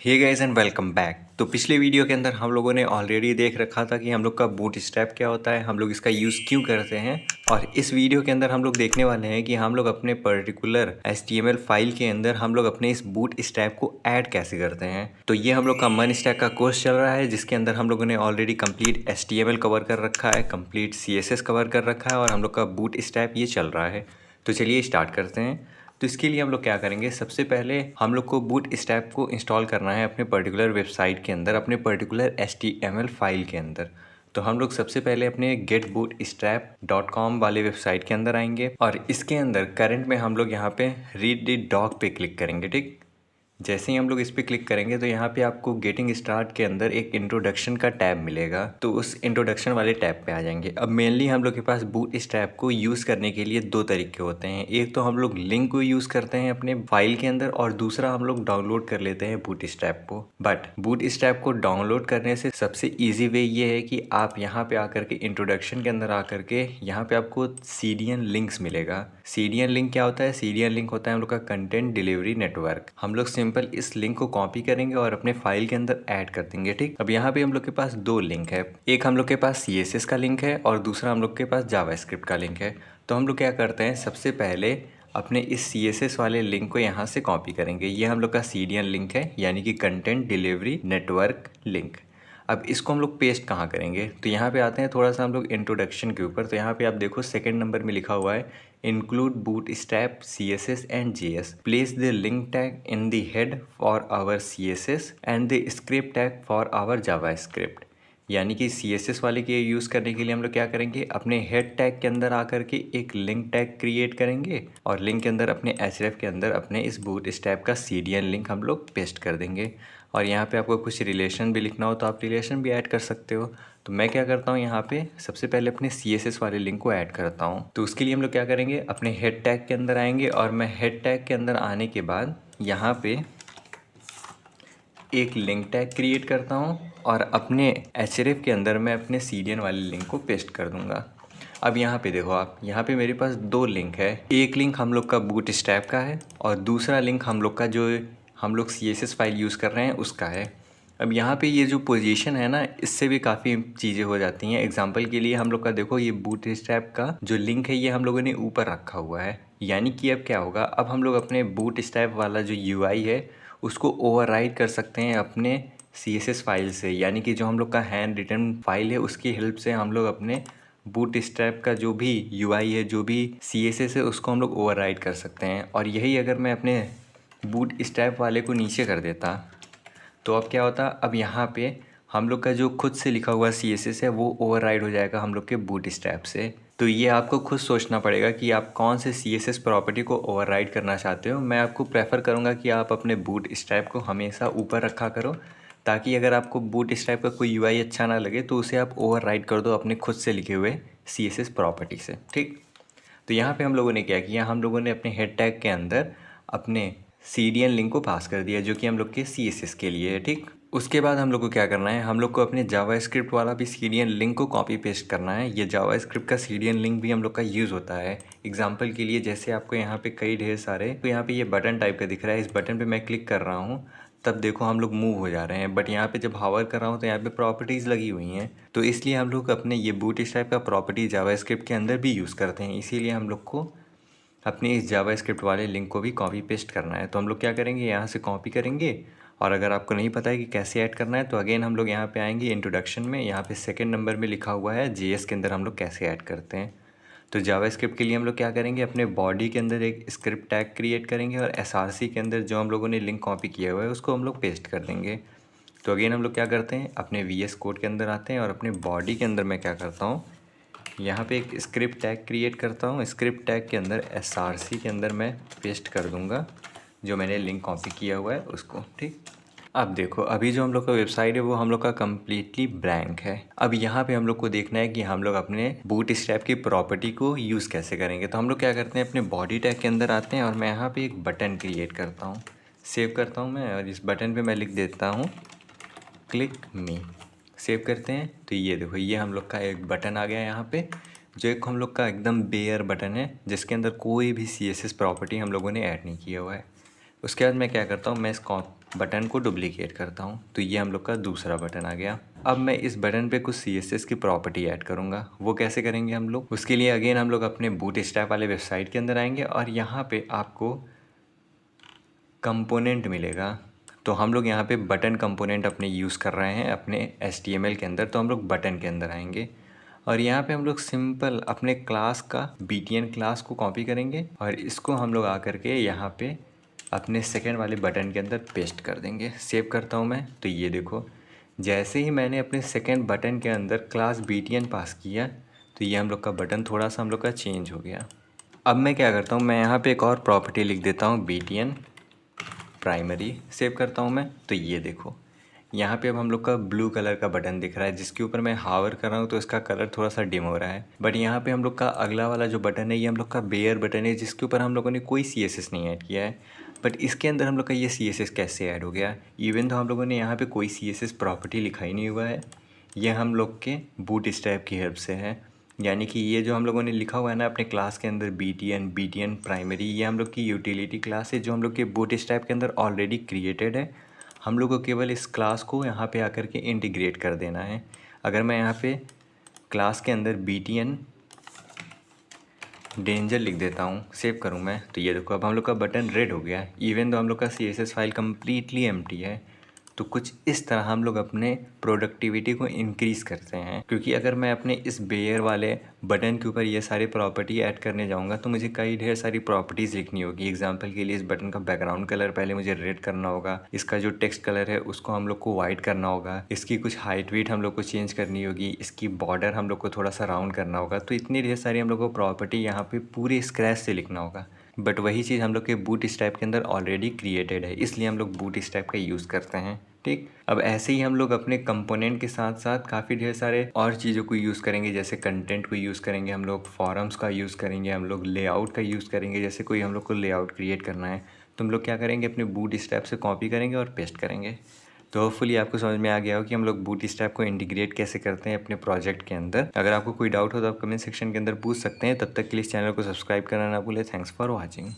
Hey guys and welcome back. तो पिछले video के अंदर हम लोगों ने ऑलरेडी देख रखा था कि हम लोग का बूट स्ट्रैप क्या होता है, हम लोग इसका यूज़ क्यों करते हैं। और इस वीडियो के अंदर हम लोग देखने वाले हैं कि हम लोग अपने पर्टिकुलर HTML फाइल के अंदर हम लोग अपने इस बूट स्ट्रैप को ऐड कैसे करते हैं। तो ये हम लोग का मन स्टैक का कोर्स चल रहा है, जिसके अंदर हम लोगों ने ऑलरेडी कंप्लीट HTML कवर कर रखा है, कंप्लीट CSS कवर कर रखा है और हम लोग का बूट स्ट्रैप ये चल रहा है। तो चलिए स्टार्ट करते हैं। तो इसके लिए हम लोग क्या करेंगे, सबसे पहले हम लोग को बूट स्ट्रैप को इंस्टॉल करना है अपने पर्टिकुलर वेबसाइट के अंदर, अपने पर्टिकुलर HTML फाइल के अंदर। तो हम लोग सबसे पहले अपने getbootstrap.com वाले वेबसाइट के अंदर आएंगे और इसके अंदर करंट में हम लोग यहाँ पे रीड द डॉक पे क्लिक करेंगे। ठीक, जैसे ही हम लोग इस पर क्लिक करेंगे तो यहाँ पे आपको गेटिंग स्टार्ट के अंदर एक इंट्रोडक्शन का टैब मिलेगा, तो उस इंट्रोडक्शन वाले टैब पे आ जाएंगे। अब मेनली हम लोग के पास बूट स्ट्रैप को यूज़ करने के लिए दो तरीके होते हैं। एक तो हम लोग लिंक को यूज़ करते हैं अपने फाइल के अंदर और दूसरा हम लोग डाउनलोड कर लेते हैं बूट स्ट्रैप को। बट बूट स्ट्रैप को डाउनलोड करने से सबसे ईजी वे ये है कि आप यहाँ पे आकर के इंट्रोडक्शन के अंदर आकर के यहाँ पे आपको CDN लिंक्स मिलेगा। CDN लिंक क्या होता है? CDN लिंक होता है हम लोग का कंटेंट डिलीवरी नेटवर्क। हम लोग सिंपल इस लिंक को कॉपी करेंगे और अपने फाइल के अंदर ऐड कर देंगे। ठीक, अब यहाँ पे हम लोग के पास दो लिंक है, एक हम लोग के पास CSS का लिंक है और दूसरा हम लोग के पास जावास्क्रिप्ट का लिंक है। तो हम लोग क्या करते हैं, सबसे पहले अपने इस CSS वाले लिंक को यहाँ से कॉपी करेंगे। ये हम लोग का CDN लिंक है, यानी कि कंटेंट डिलीवरी नेटवर्क लिंक। अब इसको हम लोग पेस्ट कहाँ करेंगे, तो यहाँ पे आते हैं थोड़ा सा हम लोग इंट्रोडक्शन के ऊपर। तो यहाँ पे आप देखो सेकंड नंबर में लिखा हुआ है include bootstrap CSS and JS, place the link tag in the head for our CSS and the script tag for our JavaScript। यानी कि CSS वाले के यूज़ करने के लिए हम लोग क्या करेंगे, अपने हेड टैग के अंदर आकर के एक लिंक टैग क्रिएट करेंगे और लिंक के अंदर अपने href के अंदर अपने इस बूटस्ट्रैप का CDN लिंक हम लोग पेस्ट कर देंगे। और यहाँ पे आपको कुछ रिलेशन भी लिखना हो तो आप रिलेशन भी ऐड कर सकते हो। तो मैं क्या करता हूँ, यहाँ पे सबसे पहले अपने CSS वाले लिंक को ऐड करता हूँ। तो उसके लिए हम लोग क्या करेंगे, अपने हेड टैग के अंदर आएंगे और मैं हेड टैग के अंदर आने के बाद यहाँ पे एक लिंक टैग क्रिएट करता हूँ और अपने href के अंदर मैं अपने CDN वाले लिंक को पेस्ट कर दूँगा। अब यहाँ पे देखो आप, यहाँ पे मेरे पास दो लिंक है, एक लिंक हम लोग का बूटस्ट्रैप का है और दूसरा लिंक हम लोग का जो हम लोग CSS फाइल यूज़ कर रहे हैं उसका है। अब यहाँ पे ये जो पोजीशन है ना, इससे भी काफ़ी चीज़ें हो जाती हैं। एग्जांपल के लिए हम लोग का देखो, ये बूटस्ट्रैप का जो लिंक है ये हम लोगों ने ऊपर रखा हुआ है, यानी कि अब क्या होगा, अब हम लोग अपने बूटस्ट्रैप वाला जो UI है उसको ओवरराइड कर सकते हैं अपने CSS फाइल से। यानी कि जो हम लोग का हैंड रिटन फाइल है उसकी हेल्प से हम लोग अपने बूटस्ट्रैप का जो भी UI है, जो भी CSS है, उसको हम लोग ओवरराइड कर सकते हैं। और यही अगर मैं अपने बूटस्ट्रैप वाले को नीचे कर देता तो अब क्या होता, अब यहाँ पे हम लोग का जो खुद से लिखा हुआ CSS है वो ओवरराइड हो जाएगा हम लोग के बूटस्ट्रैप से। तो ये आपको खुद सोचना पड़ेगा कि आप कौन से CSS प्रॉपर्टी को ओवरराइड करना चाहते हो। मैं आपको प्रेफर करूँगा कि आप अपने बूटस्ट्रैप को हमेशा ऊपर रखा करो, ताकि अगर आपको बूटस्ट्रैप का कोई UI अच्छा ना लगे तो उसे आप ओवरराइड कर दो अपने खुद से लिखे हुए CSS प्रॉपर्टी से। ठीक, तो यहाँ पे हम लोगों ने क्या किया, हम लोगों ने अपने हेड टैग के अंदर अपने CDN लिंक को पास कर दिया, जो कि हम लोग के CSS के लिए है। ठीक, उसके बाद हम लोग को क्या करना है, हम लोग को अपने जावास्क्रिप्ट वाला भी CDN लिंक को कॉपी पेस्ट करना है। ये जावास्क्रिप्ट का CDN लिंक भी हम लोग का यूज़ होता है। एग्जाम्पल के लिए जैसे आपको यहाँ पे कई ढेर सारे, तो यहाँ पे ये बटन टाइप का दिख रहा है, इस बटन पे मैं क्लिक कर रहा हूँ तब देखो हम लोग मूव हो जा रहे हैं। बट यहाँ पे जब हावर कर रहा हूँ तो यहाँ पे प्रॉपर्टीज़ लगी हुई हैं, तो इसलिए हम लोग अपने ये बूटस्ट्रैप का प्रॉपर्टी जावास्क्रिप्ट के अंदर भी यूज़ करते हैं। इसीलिए हम लोग को अपने इस जावास्क्रिप्ट वाले लिंक को भी कॉपी पेस्ट करना है। तो हम लोग क्या करेंगे, यहाँ से कॉपी करेंगे और अगर आपको नहीं पता है कि कैसे ऐड करना है तो अगेन हम लोग यहाँ पे आएंगे इंट्रोडक्शन में, यहाँ पे सेकंड नंबर में लिखा हुआ है JS के अंदर हम लोग कैसे ऐड करते हैं। तो जावास्क्रिप्ट के लिए हम लोग क्या करेंगे, अपने बॉडी के अंदर एक स्क्रिप्ट टैग क्रिएट करेंगे और SRC के अंदर जो हम लोगों ने लिंक कॉपी किया हुआ है उसको हम लोग पेस्ट कर देंगे। तो अगेन हम लोग क्या करते हैं, अपने VS कोड के अंदर आते हैं और अपने बॉडी के अंदर मैं क्या करता हूँ, यहाँ पे एक स्क्रिप्ट टैग क्रिएट करता हूँ। स्क्रिप्ट टैग के अंदर SRC के अंदर मैं पेस्ट कर दूँगा जो मैंने लिंक कॉपी किया हुआ है उसको। ठीक, अब देखो अभी जो हम लोग का वेबसाइट है वो हम लोग का कम्प्लीटली ब्लैंक है। अब यहाँ पे हम लोग को देखना है कि हम लोग अपने बूटस्ट्रैप की प्रॉपर्टी को यूज़ कैसे करेंगे। तो हम लोग क्या करते हैं, अपने बॉडी टैग के अंदर आते हैं और मैं यहाँ पे एक बटन क्रिएट करता हूँ, सेव करता हूँ मैं, और इस बटन पे मैं लिख देता हूँ क्लिक मी। सेव करते हैं तो ये देखो, ये हम लोग का एक बटन आ गया यहाँ पे, जो एक हम लोग का एकदम बेयर बटन है जिसके अंदर कोई भी CSS प्रॉपर्टी हम लोगों ने ऐड नहीं किया हुआ है। उसके बाद मैं क्या करता हूँ, मैं इस बटन को डुप्लीकेट करता हूँ तो ये हम लोग का दूसरा बटन आ गया। अब मैं इस बटन पे कुछ CSS की प्रॉपर्टी ऐड करूँगा। वो कैसे करेंगे हम लोग, उसके लिए अगेन हम लोग अपने बूटस्ट्रैप वाले वेबसाइट के अंदर आएंगे और यहाँ पे आपको कंपोनेंट मिलेगा। तो हम लोग यहाँ पे बटन कंपोनेंट अपने यूज़ कर रहे हैं अपने HTML के अंदर, तो हम लोग बटन के अंदर आएंगे और यहाँ पे हम लोग सिंपल अपने क्लास का BTN क्लास को कॉपी करेंगे और इसको हम लोग आकर के यहाँ पे अपने सेकंड वाले बटन के अंदर पेस्ट कर देंगे। सेव करता हूँ मैं, तो ये देखो जैसे ही मैंने अपने सेकंड बटन के अंदर क्लास BTN पास किया तो ये हम लोग का बटन थोड़ा सा हम लोग का चेंज हो गया। अब मैं क्या करता हूँ, मैं यहाँ पे एक और प्रॉपर्टी लिख देता हूँ BTN प्राइमरी। सेव करता हूँ मैं, तो ये देखो यहाँ पे अब हम लोग का ब्लू कलर का बटन दिख रहा है जिसके ऊपर मैं हावर कर रहा हूँ तो इसका कलर थोड़ा सा डिम हो रहा है। बट यहाँ पे हम लोग का अगला वाला जो बटन है ये हम लोग का बेयर बटन है जिसके ऊपर हम लोगों ने कोई CSS नहीं ऐड किया है। बट इसके अंदर हम लोग का ये CSS कैसे ऐड हो गया, इवन तो हम लोगों ने यहाँ पे कोई CSS प्रॉपर्टी लिखा ही नहीं हुआ है। ये हम लोग के बूटस्ट्रैप की हेल्प से है। यानी कि ये जो हम लोगों ने लिखा हुआ है ना अपने क्लास के अंदर BTN प्राइमरी, ये हम लोग की यूटिलिटी क्लास है जो हम लोग के बूटस्ट्रैप के अंदर ऑलरेडी क्रिएटेड है। हम लोग को केवल इस क्लास को यहाँ पे आकर के इंटीग्रेट कर देना है। अगर मैं यहाँ पे क्लास के अंदर BTN डेंजर लिख देता हूँ, सेव करूँ मैं, तो ये देखो अब हम लोग का बटन रेड हो गया इवन तो हम लोग का CSS फाइल कम्प्लीटली एम्प्टी है। तो कुछ इस तरह हम लोग अपने प्रोडक्टिविटी को इंक्रीज़ करते हैं, क्योंकि अगर मैं अपने इस बेयर वाले बटन के ऊपर ये सारी प्रॉपर्टी ऐड करने जाऊँगा तो मुझे कई ढेर सारी प्रॉपर्टीज़ लिखनी होगी। एग्जांपल के लिए इस बटन का बैकग्राउंड कलर पहले मुझे रेड करना होगा, इसका जो टेक्स्ट कलर है उसको हम लोग को वाइट करना होगा, इसकी कुछ हाइट वेट हम लोग को चेंज करनी होगी, इसकी बॉर्डर हम लोग को थोड़ा सा राउंड करना होगा। तो इतनी ढेर सारी हम लोग को प्रॉपर्टी यहाँ पे पूरे स्क्रैच से लिखना होगा। बट वही चीज़ हम लोग के बूटस्ट्रैप के अंदर ऑलरेडी क्रिएटेड है, इसलिए हम लोग बूटस्ट्रैप का यूज़ करते हैं। ठीक, अब ऐसे ही हम लोग अपने कंपोनेंट के साथ साथ काफ़ी ढेर सारे और चीज़ों को यूज़ करेंगे। जैसे कंटेंट को यूज़ करेंगे हम लोग, फॉरम्स का यूज़ करेंगे हम लोग, लेआउट का यूज़ करेंगे। जैसे कोई हम लोग को लेआउट क्रिएट करना है तो हम लोग क्या करेंगे, अपने बूटस्ट्रैप से कॉपी करेंगे और पेस्ट करेंगे। तो होपफुली आपको समझ में आ गया हो कि हम लोग बूटस्ट्रैप को इंटीग्रेट कैसे करते हैं अपने प्रोजेक्ट के अंदर। अगर आपको कोई डाउट हो तो आप कमेंट सेक्शन के अंदर पूछ सकते हैं। तब तक के लिए इस चैनल को सब्सक्राइब करना ना भूलें। Thanks for watching.